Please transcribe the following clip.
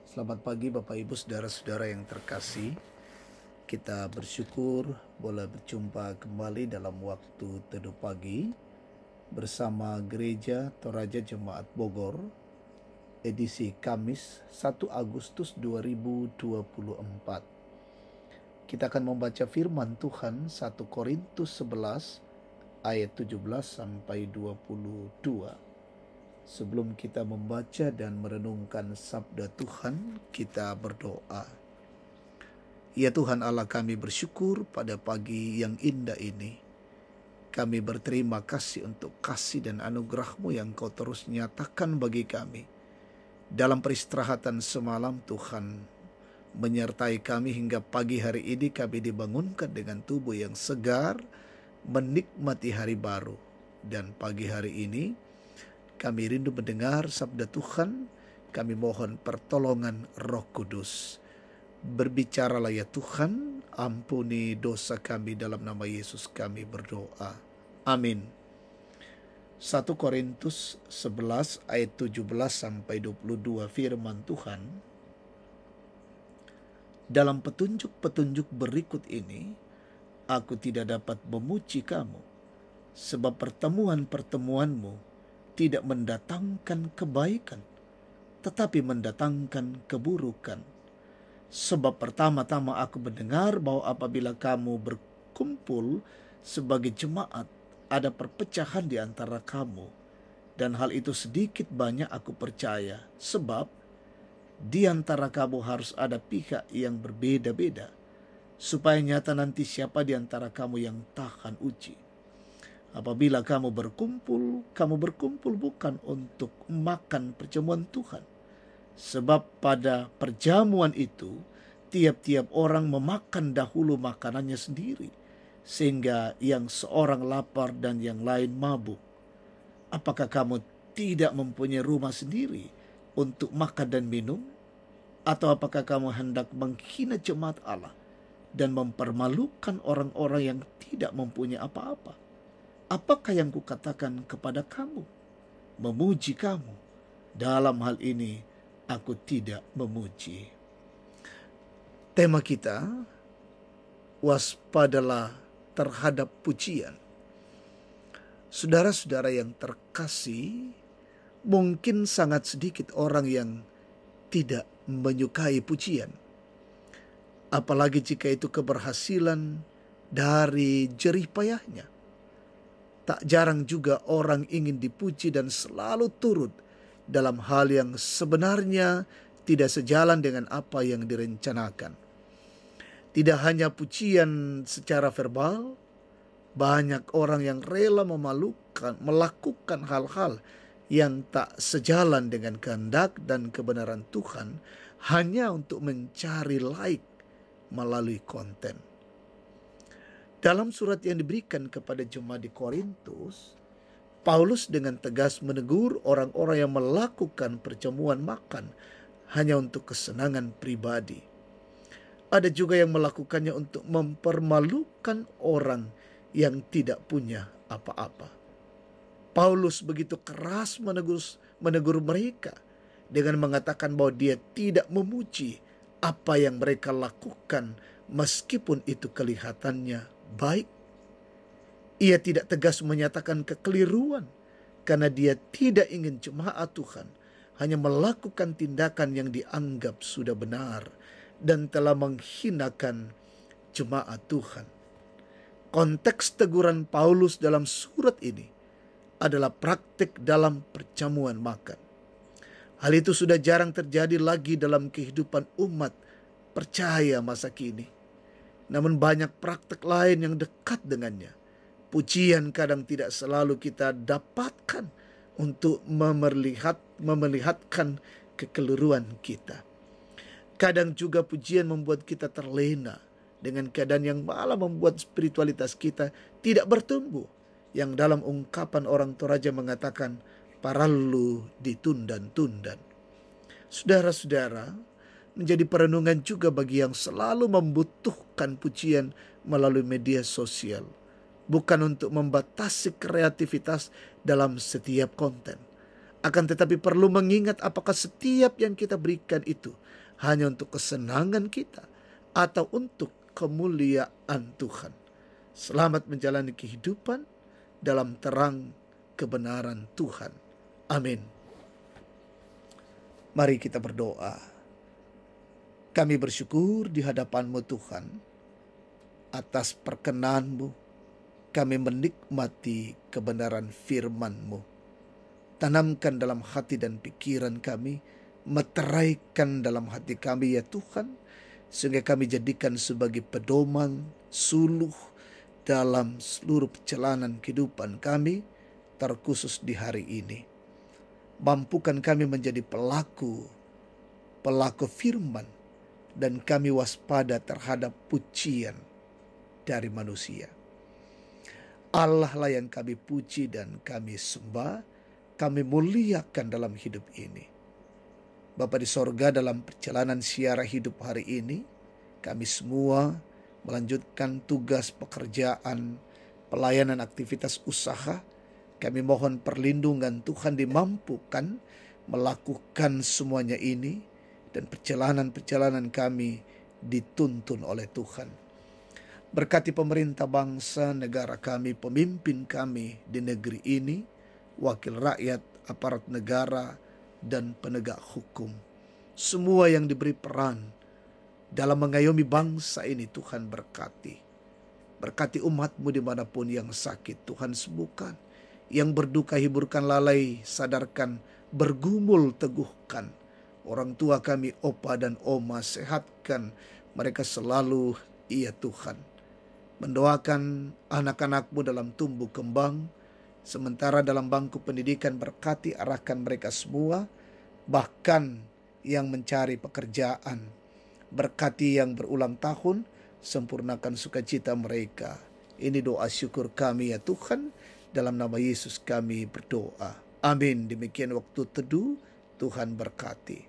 Selamat pagi Bapak Ibu Saudara-saudara yang terkasih. Kita bersyukur boleh berjumpa kembali dalam waktu teduh pagi bersama Gereja Toraja Jemaat Bogor, edisi Kamis 1 Agustus 2024. Kita akan membaca firman Tuhan 1 Korintus 11 ayat 17 sampai 22. Sebelum kita membaca dan merenungkan sabda Tuhan, kita berdoa. Ya Tuhan Allah, kami bersyukur pada pagi yang indah ini. Kami berterima kasih untuk kasih dan anugerah-Mu yang Kau terus nyatakan bagi kami. Dalam peristirahatan semalam Tuhan menyertai kami hingga pagi hari ini kami dibangunkan dengan tubuh yang segar, menikmati hari baru. Dan pagi hari ini kami rindu mendengar sabda Tuhan. Kami mohon pertolongan Roh Kudus. Berbicaralah ya Tuhan, ampuni dosa kami, dalam nama Yesus kami berdoa. Amin. 1 Korintus 11 ayat 17 sampai 22 firman Tuhan. Dalam petunjuk-petunjuk berikut ini, aku tidak dapat memuji kamu, sebab pertemuan-pertemuanmu tidak mendatangkan kebaikan, tetapi mendatangkan keburukan. Sebab pertama-tama aku mendengar bahwa apabila kamu berkumpul sebagai jemaat, ada perpecahan di antara kamu. Dan hal itu sedikit banyak aku percaya, sebab di antara kamu harus ada pihak yang berbeda-beda, supaya nyata nanti siapa di antara kamu yang tahan uji. Apabila kamu berkumpul bukan untuk makan perjamuan Tuhan. Sebab pada perjamuan itu, tiap-tiap orang memakan dahulu makanannya sendiri, sehingga yang seorang lapar dan yang lain mabuk. Apakah kamu tidak mempunyai rumah sendiri untuk makan dan minum? Atau apakah kamu hendak menghina jemaat Allah dan mempermalukan orang-orang yang tidak mempunyai apa-apa? Apakah yang kukatakan kepada kamu? Memuji kamu. Dalam hal ini aku tidak memuji. Tema kita, waspadalah terhadap pujian. Saudara-saudara yang terkasih, mungkin sangat sedikit orang yang tidak menyukai pujian. Apalagi jika itu keberhasilan dari jerih payahnya. Tak jarang juga orang ingin dipuji dan selalu turut dalam hal yang sebenarnya tidak sejalan dengan apa yang direncanakan. Tidak hanya pujian secara verbal, banyak orang yang rela melakukan hal-hal yang tak sejalan dengan kehendak dan kebenaran Tuhan hanya untuk mencari like melalui konten. Dalam surat yang diberikan kepada jemaat di Korintus, Paulus dengan tegas menegur orang-orang yang melakukan perjamuan makan hanya untuk kesenangan pribadi. Ada juga yang melakukannya untuk mempermalukan orang yang tidak punya apa-apa. Paulus begitu keras menegur mereka dengan mengatakan bahwa dia tidak memuji apa yang mereka lakukan meskipun itu kelihatannya baik. Ia tidak tegas menyatakan kekeliruan karena dia tidak ingin jemaat Tuhan hanya melakukan tindakan yang dianggap sudah benar dan telah menghinakan jemaat Tuhan. Konteks teguran Paulus dalam surat ini adalah praktik dalam perjamuan makan. Hal itu sudah jarang terjadi lagi dalam kehidupan umat percaya masa kini. Namun banyak praktik lain yang dekat dengannya. Pujian kadang tidak selalu kita dapatkan untuk memelihatkan kekeliruan kita. Kadang juga pujian membuat kita terlena dengan keadaan yang malah membuat spiritualitas kita tidak bertumbuh. Yang dalam ungkapan orang Toraja mengatakan, parallu ditundan-tundan. Saudara-saudara, menjadi perenungan juga bagi yang selalu membutuhkan pujian melalui media sosial. Bukan untuk membatasi kreativitas dalam setiap konten. Akan tetapi perlu mengingat apakah setiap yang kita berikan itu hanya untuk kesenangan kita atau untuk kemuliaan Tuhan. Selamat menjalani kehidupan dalam terang kebenaran Tuhan. Amin. Mari kita berdoa. Kami bersyukur di hadapan-Mu Tuhan atas perkenan-Mu. Kami menikmati kebenaran firman-Mu. Tanamkan dalam hati dan pikiran kami, meteraikan dalam hati kami ya Tuhan, sehingga kami jadikan sebagai pedoman, suluh dalam seluruh perjalanan kehidupan kami, terkhusus di hari ini. Mampukan kami menjadi pelaku firman, dan kami waspada terhadap pujian dari manusia. Allah lah yang kami puji dan kami sembah, kami muliakan dalam hidup ini. Bapa di sorga, dalam perjalanan siara hidup hari ini, kami semua melanjutkan tugas pekerjaan, pelayanan aktivitas usaha. Kami mohon perlindungan Tuhan, dimampukan melakukan semuanya ini, dan perjalanan-perjalanan kami dituntun oleh Tuhan. Berkati pemerintah bangsa, negara kami, pemimpin kami di negeri ini, wakil rakyat, aparat negara, dan penegak hukum. Semua yang diberi peran dalam mengayomi bangsa ini, Tuhan berkati. Berkati umat-Mu dimanapun yang sakit, Tuhan sembuhkan. Yang berduka hiburkan, lalai sadarkan, bergumul teguhkan. Orang tua kami, opa dan oma, sehatkan mereka selalu, ya Tuhan. Mendoakan anak-anak-Mu dalam tumbuh kembang, sementara dalam bangku pendidikan berkati, arahkan mereka semua, bahkan yang mencari pekerjaan. Berkati yang berulang tahun, sempurnakan sukacita mereka. Ini doa syukur kami ya Tuhan, dalam nama Yesus kami berdoa. Amin. Demikian waktu teduh, Tuhan berkati.